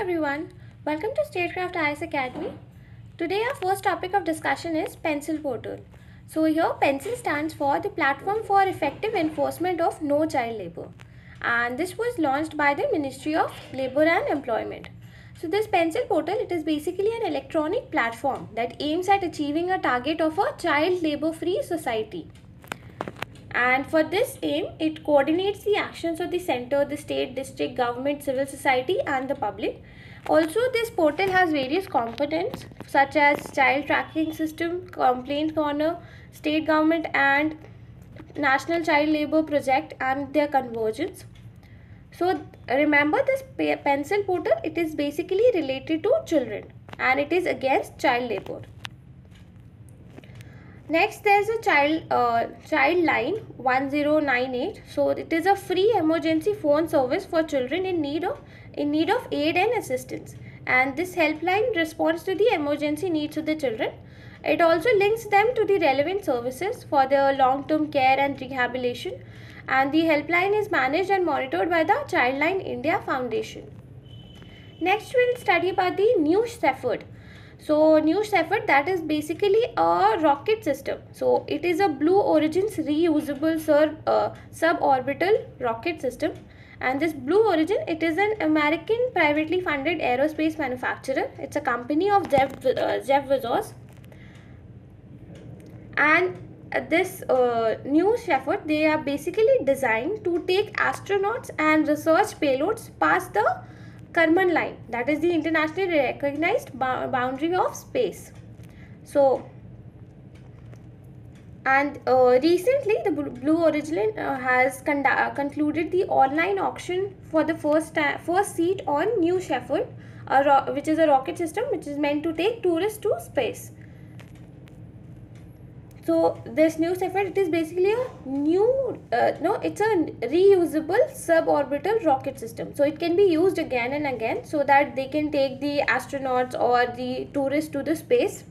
everyone, welcome to Statecraft IS Academy. Today our first topic of discussion is Pencil Portal. So here Pencil stands for the Platform for Effective Enforcement of No Child Labour, and this was launched by the Ministry of Labour and Employment. So this Pencil Portal, it is basically an electronic platform that aims at achieving a target of a child labour free society. And for this aim, it coordinates the actions of the center, the state, district, government, civil society and the public. Also, this portal has various components such as child tracking system, complaint corner, state government and national child labor project and their convergence. So remember, this pencil portal, it is basically related to children and it is against child labor. Next, there is a child line 1098. So it is a free emergency phone service for children in need of aid and assistance. And this helpline responds to the emergency needs of the children. It also links them to the relevant services for their long-term care and rehabilitation. And the helpline is managed and monitored by the Childline India Foundation. Next, we will study about the New Shepard. So New Shepard, that is basically a rocket system. So it is a Blue Origin's reusable suborbital rocket system. And this Blue Origin, it is an American privately funded aerospace manufacturer. It's a company of Jeff Bezos. And this New Shepard, they are basically designed to take astronauts and research payloads past the Karman line, that is the internationally recognized boundary of space. So, and recently the Blue Origin has concluded the online auction for the first seat on New Shepard, which is a rocket system which is meant to take tourists to space. So this New Shepard, it is basically a new, it's a reusable suborbital rocket system. So it can be used again and again so that they can take the astronauts or the tourists to the space.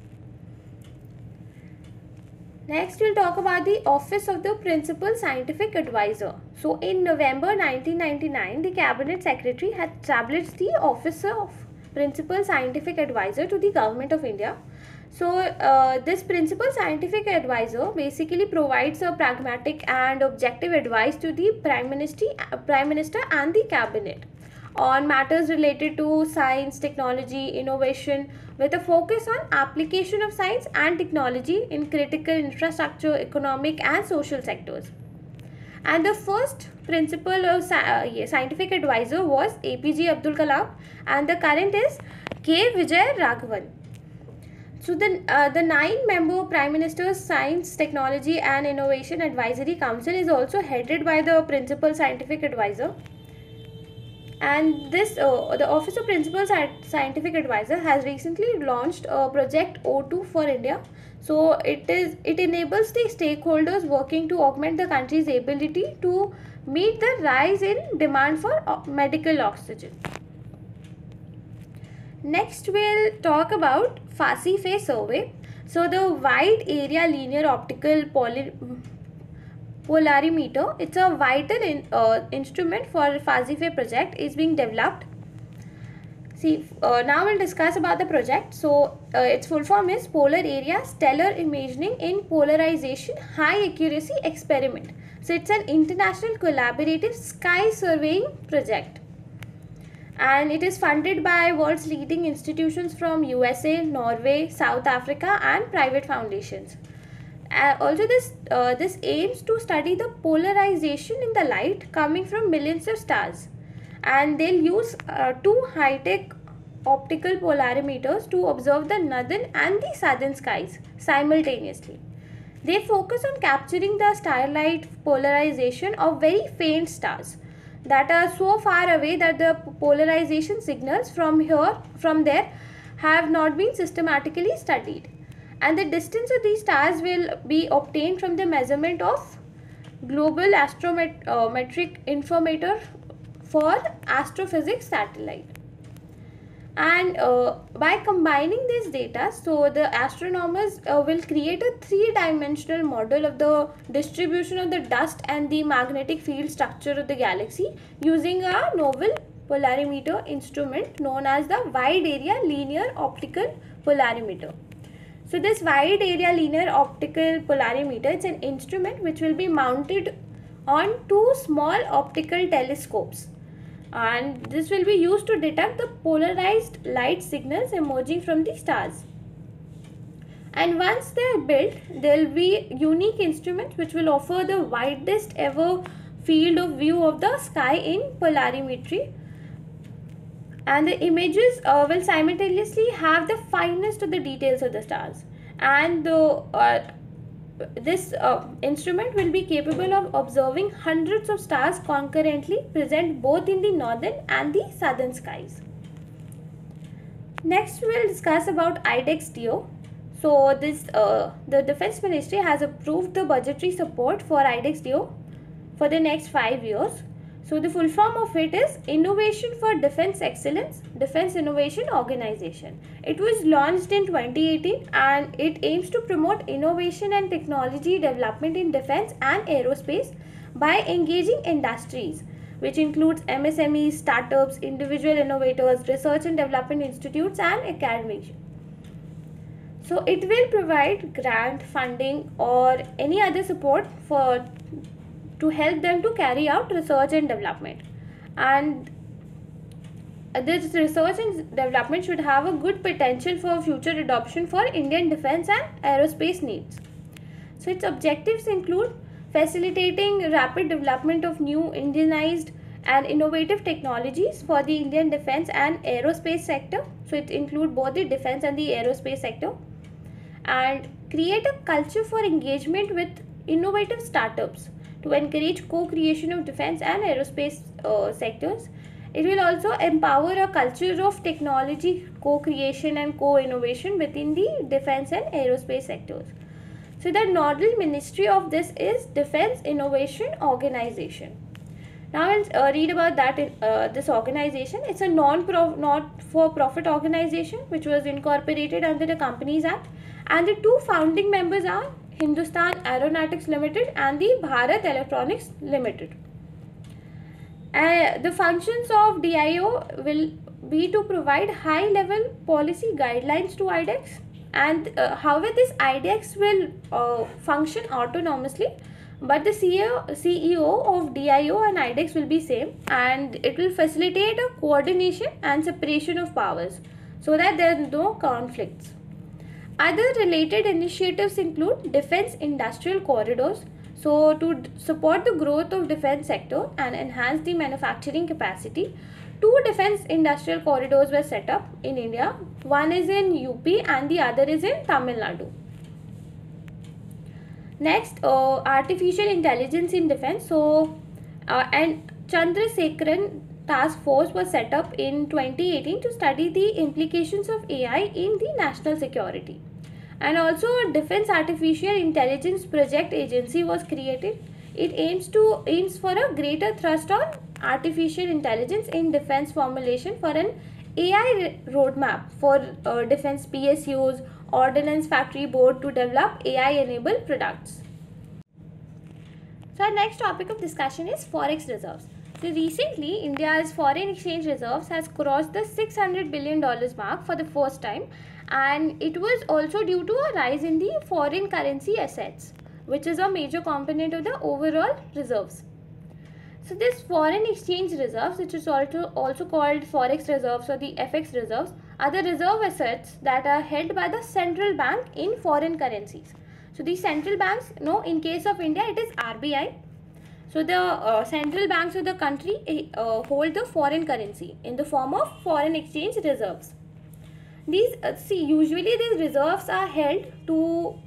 Next, we'll talk about the Office of the Principal Scientific Advisor. So in November 1999, the Cabinet Secretary had established the Office of Principal Scientific Advisor to the Government of India. So this Principal Scientific Advisor basically provides a pragmatic and objective advice to the Prime Minister and the Cabinet on matters related to science, technology, innovation, with a focus on application of science and technology in critical infrastructure, economic and social sectors. And the first principal of scientific advisor was APJ Abdul Kalam, and the current is K. Vijay Raghavan. So the 9-member Prime Minister's Science, Technology and Innovation Advisory Council is also headed by the Principal Scientific Advisor. And this the Office of Principal Scientific Advisor has recently launched Project O2 for India. So it enables the stakeholders working to augment the country's ability to meet the rise in demand for medical oxygen. Next, we'll talk about FASIFE survey. So the Wide Area Linear Optical Polarimeter, it's a vital instrument for FASIFE project, is being developed. See, now we'll discuss about the project. So its full form is Polar Area Stellar Imaging in Polarization High Accuracy Experiment. So it's an international collaborative sky surveying project. And it is funded by world's leading institutions from USA, Norway, South Africa and private foundations. Also this aims to study the polarization in the light coming from millions of stars. And they'll use two high-tech optical polarimeters to observe the northern and the southern skies simultaneously. They focus on capturing the starlight polarization of very faint stars that are so far away that the polarization signals from there have not been systematically studied. And the distance of these stars will be obtained from the measurement of Global Astrometric Informator for Astrophysics satellite. And by combining this data, so the astronomers will create a three-dimensional model of the distribution of the dust and the magnetic field structure of the galaxy using a novel polarimeter instrument known as the wide area linear optical polarimeter. So this wide area linear optical polarimeter, it's an instrument which will be mounted on two small optical telescopes, and this will be used to detect the polarized light signals emerging from the stars. And once they are built, there will be unique instruments which will offer the widest ever field of view of the sky in polarimetry, and the images will simultaneously have the finest of the details of the stars. And this instrument will be capable of observing hundreds of stars concurrently present both in the northern and the southern skies. Next we will discuss about IDEX-DO. So this the Defense Ministry has approved the budgetary support for IDEX-DO for the next 5 years. So the full form of it is Innovation for Defense Excellence, Defense Innovation Organization. It was launched in 2018 and it aims to promote innovation and technology development in defense and aerospace by engaging industries, which includes MSMEs, startups, individual innovators, research and development institutes and academics. So it will provide grant funding or any other support to help them to carry out research and development. And this research and development should have a good potential for future adoption for Indian defense and aerospace needs. So its objectives include facilitating rapid development of new Indianized and innovative technologies for the Indian defense and aerospace sector. So it includes both the defense and the aerospace sector. And create a culture for engagement with innovative startups to encourage co-creation of defense and aerospace sectors. It will also empower a culture of technology co-creation and co-innovation within the defense and aerospace sectors. So the nodal ministry of this is Defense Innovation Organization. Now I'll read about that. This organization, it's a not-for-profit organization which was incorporated under the Companies Act, and the two founding members are Hindustan Aeronautics Limited and the Bharat Electronics Limited. The functions of DIO will be to provide high-level policy guidelines to IDEX, and however this IDEX will function autonomously, but the CEO of DIO and IDEX will be same, and it will facilitate a coordination and separation of powers so that there are no conflicts. Other related initiatives include defense industrial corridors, so to support the growth of defense sector and enhance the manufacturing capacity. Two defense industrial corridors were set up in India. One is in UP and the other is in Tamil Nadu. Next, artificial intelligence in defense. So and Chandrasekaran task force was set up in 2018 to study the implications of AI in the national security. And also a Defense Artificial Intelligence Project Agency was created. It aims for a greater thrust on artificial intelligence in defense formulation for an AI roadmap for defense PSUs, Ordnance Factory Board to develop AI-enabled products. So our next topic of discussion is Forex reserves. So recently, India's foreign exchange reserves has crossed the $600 billion mark for the first time, and it was also due to a rise in the foreign currency assets, which is a major component of the overall reserves. So this foreign exchange reserves, which is also called Forex reserves or the FX reserves, are the reserve assets that are held by the central bank in foreign currencies. So these central banks, in case of India, it is RBI. So the central banks of the country hold the foreign currency in the form of foreign exchange reserves. These usually these reserves are held to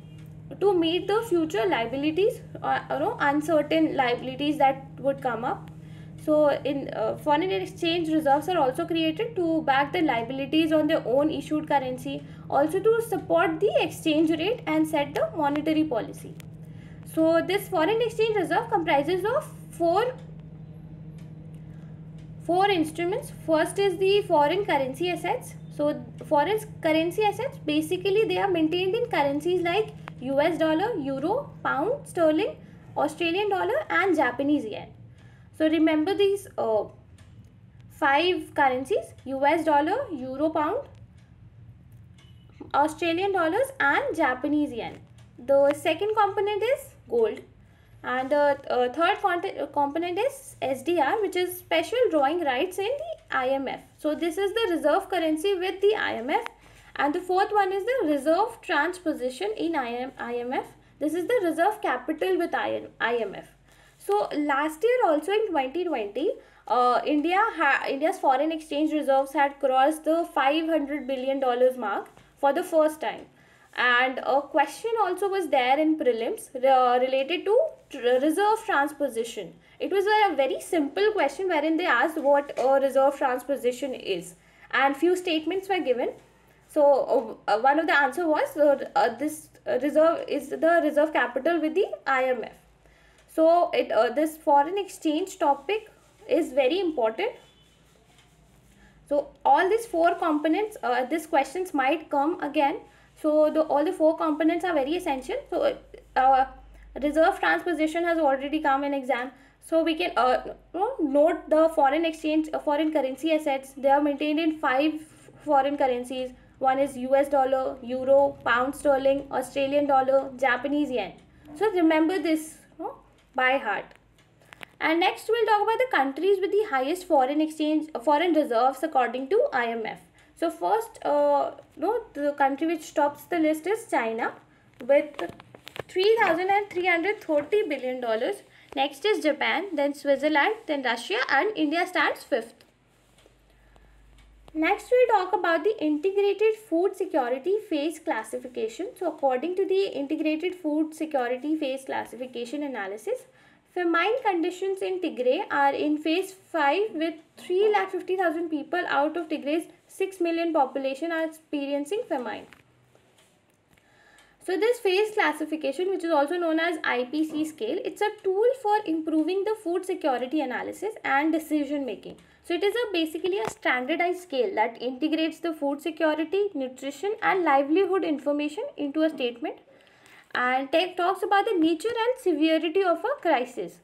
meet the future liabilities, uncertain liabilities that would come up. So in foreign exchange reserves are also created to back the liabilities on their own issued currency, also to support the exchange rate and set the monetary policy. So this foreign exchange reserve comprises of four instruments. First is the foreign currency assets. So foreign currency assets, basically they are maintained in currencies like US dollar, euro, pound, sterling, Australian dollar and Japanese yen. So remember these 5 currencies: US dollar, Euro pound, Australian dollars, and Japanese yen. The second component is gold, and the third component is SDR, which is special drawing rights in the IMF. So this is the reserve currency with the IMF, and the fourth one is the reserve transposition in IMF. This is the reserve capital with IMF. So last year also in 2020, India's foreign exchange reserves had crossed the $500 billion mark for the first time. And a question also was there in prelims related to reserve transposition. It was a very simple question wherein they asked what a reserve transposition is, and few statements were given. So one of the answer was this reserve is the reserve capital with the IMF. So this foreign exchange topic is very important. So all these four components, these questions might come again. So all the four components are very essential. So reserve transposition has already come in exam. So we can note the foreign exchange, foreign currency assets. They are maintained in 5 foreign currencies. One is US dollar, Euro, Pound Sterling, Australian dollar, Japanese yen. So remember this by heart. And next we'll talk about the countries with the highest foreign reserves according to IMF. So first, the country which tops the list is China with $3,330 billion. Next is Japan, then Switzerland, then Russia, and India stands 5th. Next we'll talk about the Integrated Food Security Phase Classification. So according to the Integrated Food Security Phase Classification analysis, famine conditions in Tigray are in phase 5 with 350,000 people out of Tigray's 6 million population are experiencing famine. So this phase classification, which is also known as IPC scale, it's a tool for improving the food security analysis and decision making. So it is basically a standardized scale that integrates the food security, nutrition and livelihood information into a statement, and talks about the nature and severity of a crisis.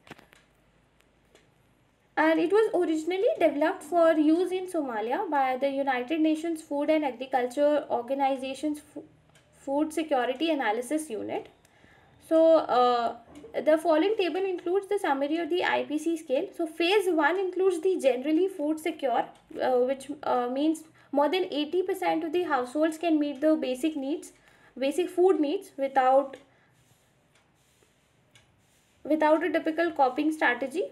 And it was originally developed for use in Somalia by the United Nations Food and Agriculture Organization's Food Security Analysis Unit. So the following table includes the summary of the IPC scale. So phase 1 includes the generally food secure, which means more than 80% of the households can meet the basic food needs without a typical coping strategy.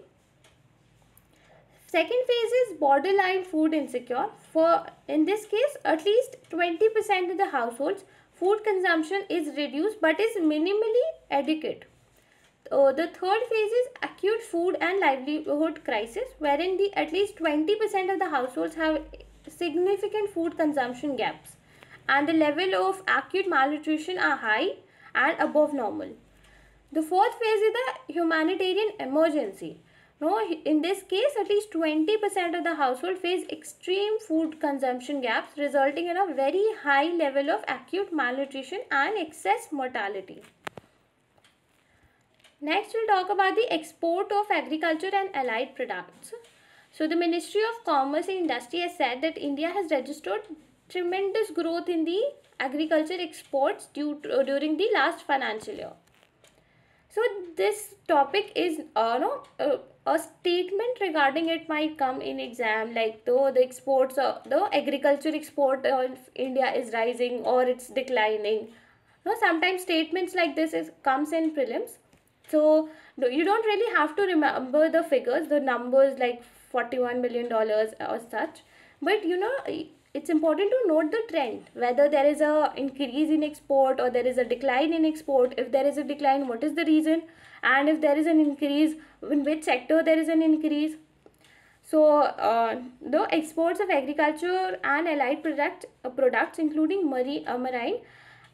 Second phase is borderline food insecure. In this case, at least 20% of the households food consumption is reduced but is minimally adequate. The third phase is acute food and livelihood crisis, wherein at least 20% of the households have significant food consumption gaps and the level of acute malnutrition are high and above normal. The fourth phase is the humanitarian emergency. In this case, at least 20% of the household face extreme food consumption gaps, resulting in a very high level of acute malnutrition and excess mortality. Next, we'll talk about the export of agriculture and allied products. So, the Ministry of Commerce and Industry has said that India has registered tremendous growth in the agriculture exports during the last financial year. So this topic is a statement regarding it might come in exam, like the agriculture export of India is rising or it's declining. Sometimes statements like this comes in prelims. So you don't really have to remember the figures, the numbers like $41 million or such, but it's important to note the trend, whether there is a increase in export or there is a decline in export. If there is a decline, what is the reason? And if there is an increase, in which sector there is an increase? So the exports of agriculture and allied products including marine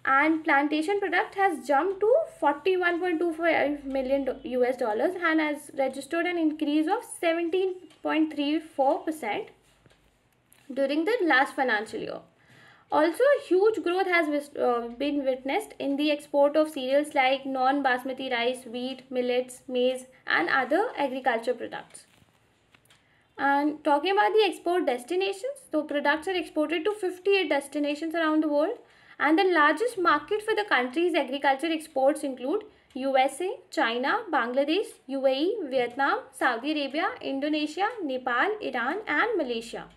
and plantation product has jumped to $41.25 million and has registered an increase of 17.34% during the last financial year. Also, huge growth has been witnessed in the export of cereals like non-basmati rice, wheat, millets, maize and other agriculture products. And talking about the export destinations, so products are exported to 58 destinations around the world, and the largest market for the country's agriculture exports include USA, China, Bangladesh, UAE, Vietnam, Saudi Arabia, Indonesia, Nepal, Iran, and Malaysia.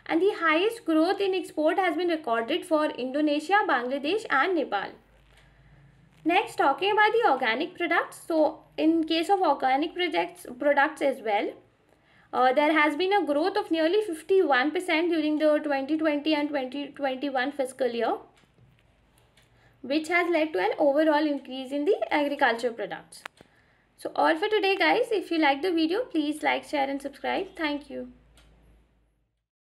And the highest growth in export has been recorded for Indonesia, Bangladesh, and Nepal. Next, talking about the organic products. So, in case of organic products as well, there has been a growth of nearly 51% during the 2020 and 2021 fiscal year, which has led to an overall increase in the agriculture products. So all for today guys. If you like the video, please like, share and subscribe. Thank you.